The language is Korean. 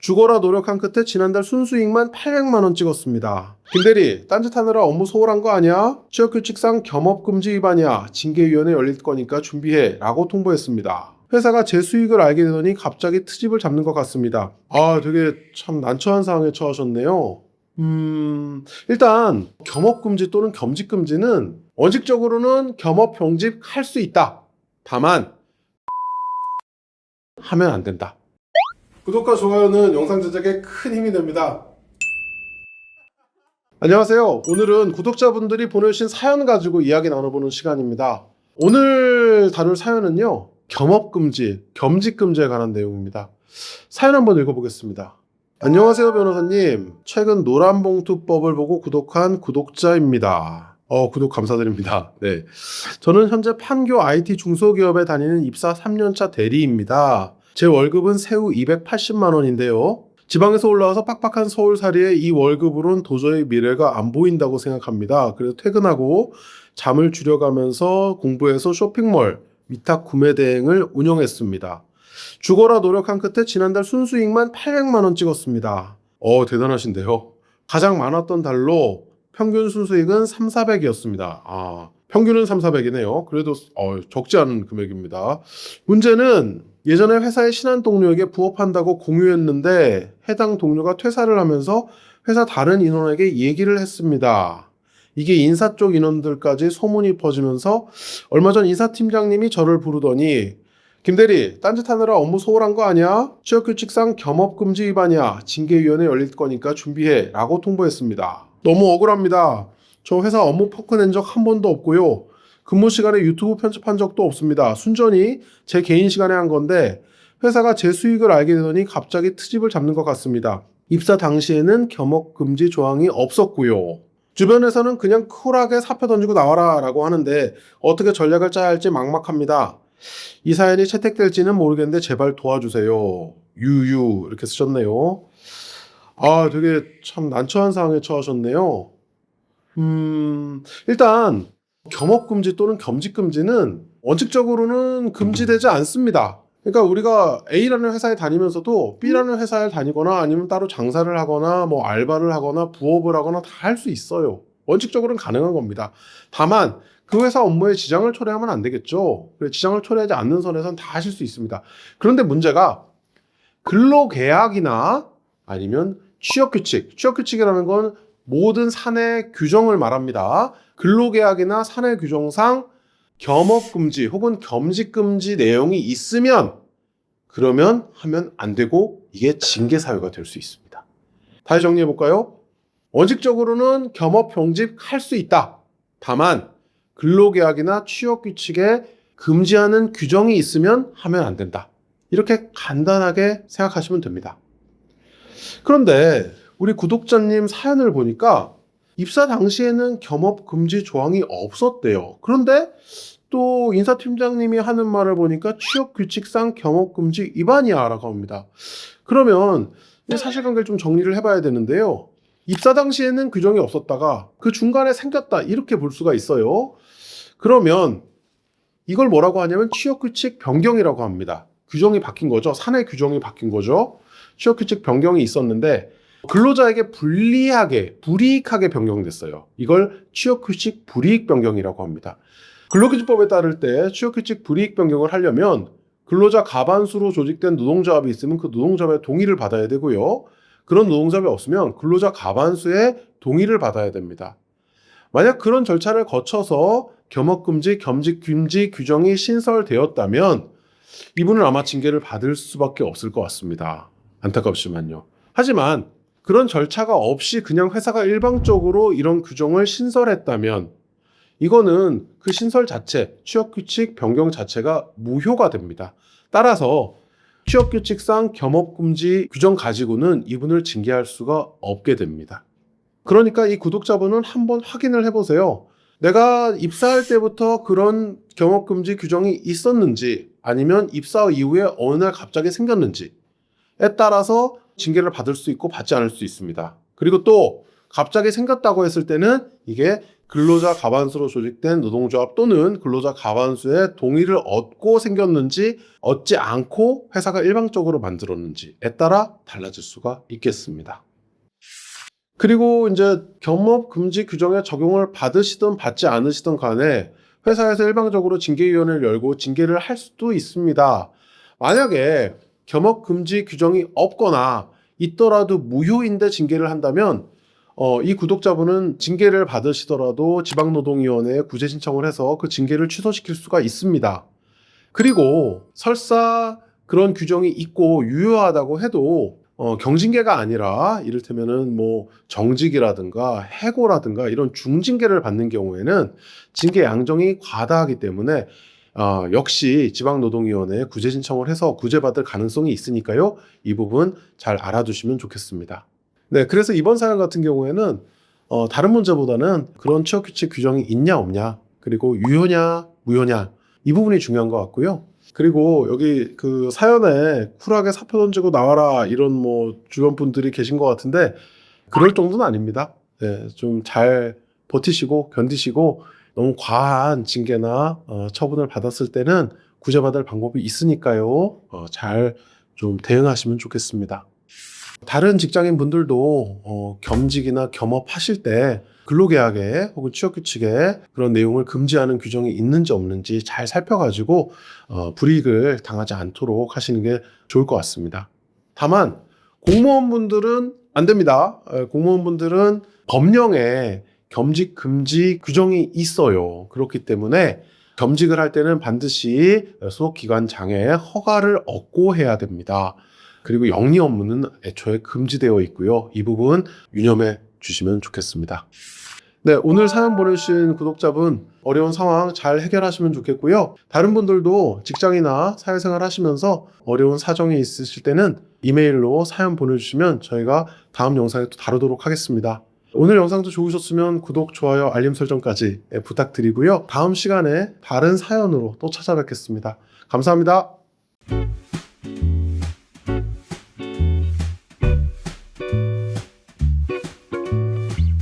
죽어라 노력한 끝에 지난달 순수익만 800만 원 찍었습니다. 김대리, 딴짓하느라 업무 소홀한 거 아니야? 취업규칙상 겸업금지 위반이야. 징계위원회 열릴 거니까 준비해 라고 통보했습니다. 회사가 제 수익을 알게 되더니 갑자기 트집을 잡는 것 같습니다. 되게 참 난처한 상황에 처하셨네요. 일단 겸업금지 또는 겸직금지는 원칙적으로는 겸업병직 할 수 있다. 다만 하면 안 된다. 구독과 좋아요는 영상 제작에 큰 힘이 됩니다. 안녕하세요. 오늘은 구독자분들이 보내주신 사연 가지고 이야기 나눠보는 시간입니다. 오늘 다룰 사연은요, 겸업금지, 겸직금지에 관한 내용입니다. 사연 한번 읽어보겠습니다. 안녕하세요, 변호사님. 최근 노란봉투법을 보고 구독한 구독자입니다. 구독 감사드립니다. 네. 저는 현재 판교 IT 중소기업에 다니는 입사 3년차 대리입니다. 제 월급은 세후 280만 원인데요. 지방에서 올라와서 빡빡한 서울살이에 이 월급으로는 도저히 미래가 안 보인다고 생각합니다. 그래서 퇴근하고 잠을 줄여가면서 공부해서 쇼핑몰, 위탁 구매 대행을 운영했습니다. 죽어라 노력한 끝에 지난달 순수익만 800만 원 찍었습니다. 대단하신데요. 가장 많았던 달로 평균 순수익은 3,400이었습니다. 평균은 3,400이네요. 그래도 적지 않은 금액입니다. 문제는 예전에 회사의 친한 동료에게 부업한다고 공유했는데 해당 동료가 퇴사를 하면서 회사 다른 인원에게 얘기를 했습니다. 이게 인사 쪽 인원들까지 소문이 퍼지면서 얼마 전 인사팀장님이 저를 부르더니 김대리, 딴짓하느라 업무 소홀한 거 아니야? 취업규칙상 겸업금지 위반이야. 징계위원회 열릴 거니까 준비해 라고 통보했습니다. 너무 억울합니다. 저 회사 업무 포크낸 적 한 번도 없고요. 근무 시간에 유튜브 편집한 적도 없습니다. 순전히 제 개인 시간에 한 건데 회사가 제 수익을 알게 되더니 갑자기 트집을 잡는 것 같습니다. 입사 당시에는 겸업금지 조항이 없었고요. 주변에서는 그냥 쿨하게 사표 던지고 나와라 라고 하는데 어떻게 전략을 짜야 할지 막막합니다. 이 사연이 채택될지는 모르겠는데 제발 도와주세요. 유유 이렇게 쓰셨네요. 되게 참 난처한 상황에 처하셨네요. 일단 겸업금지 또는 겸직금지는 원칙적으로는 금지되지 않습니다. 그러니까 우리가 A라는 회사에 다니면서도 B라는 회사에 다니거나 아니면 따로 장사를 하거나 뭐 알바를 하거나 부업을 하거나 다 할 수 있어요. 원칙적으로는 가능한 겁니다. 다만 그 회사 업무에 지장을 초래하면 안 되겠죠. 지장을 초래하지 않는 선에서는 다 하실 수 있습니다. 그런데 문제가 근로계약이나 아니면 취업규칙이라는 건 모든 사내 규정을 말합니다. 근로계약이나 사내 규정상 겸업금지 혹은 겸직금지 내용이 있으면 그러면 하면 안 되고 이게 징계사유가 될 수 있습니다. 다시 정리해 볼까요? 원칙적으로는 겸업병직 할 수 있다. 다만 근로계약이나 취업규칙에 금지하는 규정이 있으면 하면 안 된다. 이렇게 간단하게 생각하시면 됩니다. 그런데 우리 구독자님 사연을 보니까 입사 당시에는 겸업금지 조항이 없었대요. 그런데 또 인사팀장님이 하는 말을 보니까 취업규칙상 겸업금지 위반이야 라고 합니다. 그러면 사실관계를 좀 정리를 해봐야 되는데요. 입사 당시에는 규정이 없었다가 그 중간에 생겼다 이렇게 볼 수가 있어요. 그러면 이걸 뭐라고 하냐면 취업규칙 변경이라고 합니다. 규정이 바뀐 거죠. 사내 규정이 바뀐 거죠. 취업규칙 변경이 있었는데 근로자에게 불이익하게 변경됐어요. 이걸 취업규칙 불이익 변경이라고 합니다. 근로기준법에 따를 때 취업규칙 불이익 변경을 하려면 근로자 과반수로 조직된 노동조합이 있으면 그 노동조합의 동의를 받아야 되고요. 그런 노동조합이 없으면 근로자 과반수의 동의를 받아야 됩니다. 만약 그런 절차를 거쳐서 겸업금지, 겸직금지 규정이 신설되었다면 이분은 아마 징계를 받을 수밖에 없을 것 같습니다. 안타깝지만요. 하지만 그런 절차가 없이 그냥 회사가 일방적으로 이런 규정을 신설했다면 이거는 그 신설 자체, 취업규칙 변경 자체가 무효가 됩니다. 따라서 취업규칙상 겸업금지 규정 가지고는 이분을 징계할 수가 없게 됩니다. 그러니까 이 구독자분은 한번 확인을 해보세요. 내가 입사할 때부터 그런 겸업금지 규정이 있었는지 아니면 입사 이후에 어느 날 갑자기 생겼는지에 따라서 징계를 받을 수 있고 받지 않을 수 있습니다. 그리고 또 갑자기 생겼다고 했을 때는 이게 근로자 과반수로 조직된 노동조합 또는 근로자 과반수의 동의를 얻고 생겼는지 얻지 않고 회사가 일방적으로 만들었는지에 따라 달라질 수가 있겠습니다. 그리고 이제 겸업 금지 규정의 적용을 받으시든 받지 않으시든 간에 회사에서 일방적으로 징계위원회를 열고 징계를 할 수도 있습니다. 만약에 겸업 금지 규정이 없거나 있더라도 무효인데 징계를 한다면 이 구독자분은 징계를 받으시더라도 지방노동위원회에 구제 신청을 해서 그 징계를 취소시킬 수가 있습니다. 그리고 설사 그런 규정이 있고 유효하다고 해도 경징계가 아니라 이를테면은 뭐 정직이라든가 해고라든가 이런 중징계를 받는 경우에는 징계 양정이 과다하기 때문에 역시 지방노동위원회에 구제 신청을 해서 구제받을 가능성이 있으니까요. 이 부분 잘 알아두시면 좋겠습니다. 네, 그래서 이번 사연 같은 경우에는 다른 문제보다는 그런 취업규칙 규정이 있냐 없냐, 그리고 유효냐 무효냐, 이 부분이 중요한 것 같고요. 그리고 여기 그 사연에 쿨하게 사표 던지고 나와라 이런 뭐 주변 분들이 계신 것 같은데 그럴 정도는 아닙니다. 네, 좀 잘 버티시고 견디시고 너무 과한 징계나 처분을 받았을 때는 구제받을 방법이 있으니까요. 잘 좀 대응하시면 좋겠습니다. 다른 직장인 분들도 겸직이나 겸업하실 때 근로계약에 혹은 취업규칙에 그런 내용을 금지하는 규정이 있는지 없는지 잘 살펴가지고 불이익을 당하지 않도록 하시는 게 좋을 것 같습니다. 다만 공무원분들은 안 됩니다. 공무원분들은 법령에 겸직 금지 규정이 있어요. 그렇기 때문에 겸직을 할 때는 반드시 소속기관장의 허가를 얻고 해야 됩니다. 그리고 영리 업무는 애초에 금지되어 있고요. 이 부분 유념해 주시면 좋겠습니다. 네, 오늘 사연 보내주신 구독자분 어려운 상황 잘 해결하시면 좋겠고요. 다른 분들도 직장이나 사회생활 하시면서 어려운 사정이 있으실 때는 이메일로 사연 보내주시면 저희가 다음 영상에 또 다루도록 하겠습니다. 오늘 영상도 좋으셨으면 구독, 좋아요, 알림 설정까지 부탁드리고요. 다음 시간에 다른 사연으로 또 찾아뵙겠습니다. 감사합니다.